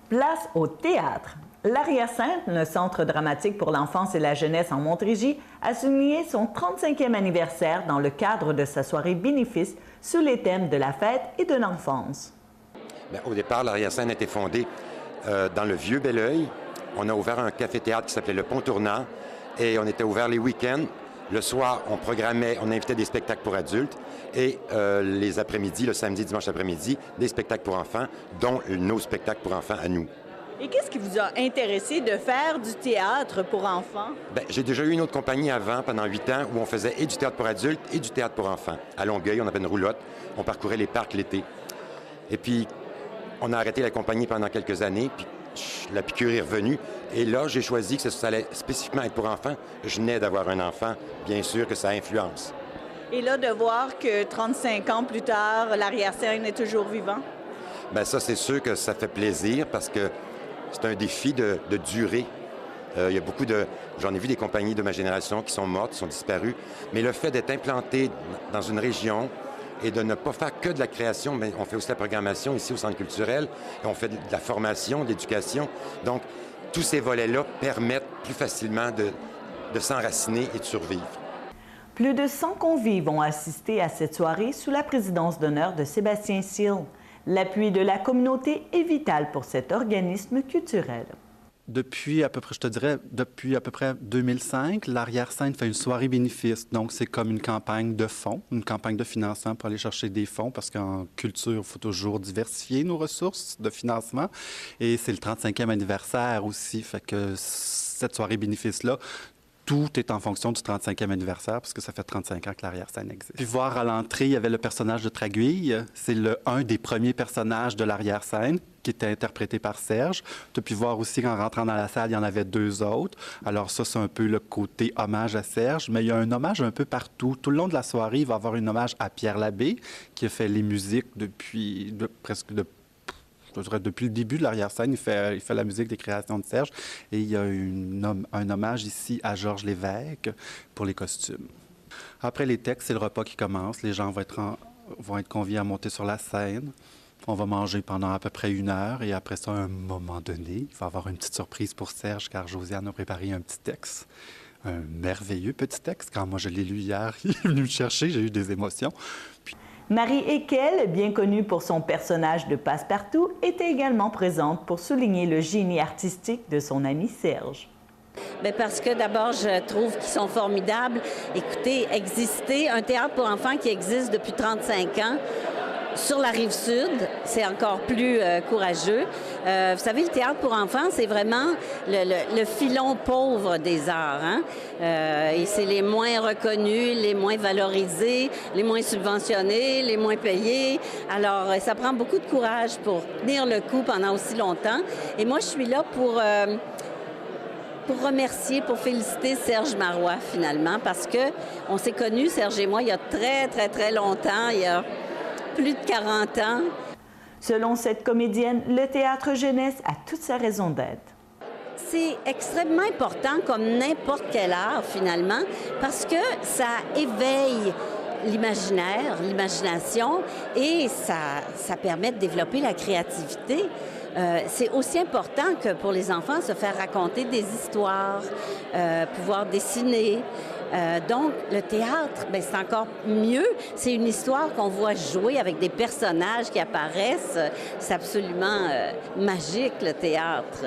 Place au théâtre. L'Arrière-Sainte, le Centre dramatique pour l'enfance et la jeunesse en Montérégie, a souligné son 35e anniversaire dans le cadre de sa soirée bénéfice sous les thèmes de la fête et de l'enfance. Bien, au départ, l'Arrière-Sainte a été fondée dans le vieux Belleuil. On a ouvert un café-théâtre qui s'appelait Le Pont Tournant et on était ouvert les week-ends. Le soir, on invitait des spectacles pour adultes et les après-midi, le samedi, dimanche après-midi, des spectacles pour enfants, dont nos spectacles pour enfants à nous. Et qu'est-ce qui vous a intéressé de faire du théâtre pour enfants? Bien, j'ai déjà eu une autre compagnie avant, pendant 8 ans, où on faisait et du théâtre pour adultes et du théâtre pour enfants. À Longueuil, on avait une roulotte, on parcourait les parcs l'été. Et puis, on a arrêté la compagnie pendant quelques années, puis la piqûre est revenue. Et là, j'ai choisi que ça allait spécifiquement être pour enfants. Je venais d'avoir un enfant, bien sûr que ça influence. Et là, de voir que 35 ans plus tard, l'Arrière-Sainte est toujours vivant? Bien, ça, c'est sûr que ça fait plaisir parce que c'est un défi de durée. Il y a beaucoup de... J'en ai vu des compagnies de ma génération qui sont mortes, qui sont disparues. Mais le fait d'être implanté dans une région et de ne pas faire que de la création, mais on fait aussi la programmation ici au Centre culturel, et on fait de la formation, de l'éducation. Donc, tous ces volets-là permettent plus facilement de s'enraciner et de survivre. Plus de 100 convives ont assisté à cette soirée sous la présidence d'honneur de Sébastien Seale. L'appui de la communauté est vital pour cet organisme culturel. Depuis à peu près 2005, l'Arrière-Sainte fait une soirée bénéfice. Donc, c'est comme une campagne de fonds, une campagne de financement pour aller chercher des fonds parce qu'en culture, il faut toujours diversifier nos ressources de financement. Et c'est le 35e anniversaire aussi. Fait que cette soirée bénéfice-là, tout est en fonction du 35e anniversaire, parce que ça fait 35 ans que l'Arrière-Sainte existe. Puis voir à l'entrée, il y avait le personnage de Traguille. C'est un des premiers personnages de l'Arrière-Sainte qui était interprété par Serge. Tu as pu voir aussi qu'en rentrant dans la salle, il y en avait 2 autres. Alors ça, c'est un peu le côté hommage à Serge, mais il y a un hommage un peu partout. Tout le long de la soirée, il va y avoir un hommage à Pierre Labbé, qui a fait les musiques depuis le début de l'Arrière-Sainte. Il fait la musique des créations de Serge. Et il y a un hommage ici à Georges Lévesque pour les costumes. Après les textes, c'est le repas qui commence. Les gens vont être conviés à monter sur la scène. On va manger pendant à peu près 1 heure. Et après ça, à un moment donné, il va y avoir une petite surprise pour Serge, car Josiane a préparé un petit texte. Un merveilleux petit texte. Quand moi, je l'ai lu hier, il est venu me chercher. J'ai eu des émotions. Marie Ekel, bien connue pour son personnage de Passe-Partout, était également présente pour souligner le génie artistique de son ami Serge. Bien, parce que d'abord, je trouve qu'ils sont formidables. Écoutez, un théâtre pour enfants qui existe depuis 35 ans, sur la Rive-Sud, c'est encore plus courageux. Vous savez, le théâtre pour enfants, c'est vraiment le filon pauvre des arts. Hein? Et c'est les moins reconnus, les moins valorisés, les moins subventionnés, les moins payés. Alors, ça prend beaucoup de courage pour tenir le coup pendant aussi longtemps. Et moi, je suis là pour remercier, pour féliciter Serge Marois, finalement, parce qu'on s'est connus, Serge et moi, il y a très, très, très longtemps. Il y a plus de 40 ans. Selon cette comédienne, le théâtre jeunesse a toute sa raison d'être. C'est extrêmement important, comme n'importe quel art, finalement, parce que ça éveille l'imaginaire, l'imagination, et ça permet de développer la créativité. C'est aussi important que pour les enfants, se faire raconter des histoires, pouvoir dessiner. Donc, le théâtre, bien, c'est encore mieux. C'est une histoire qu'on voit jouer avec des personnages qui apparaissent. C'est absolument magique, le théâtre.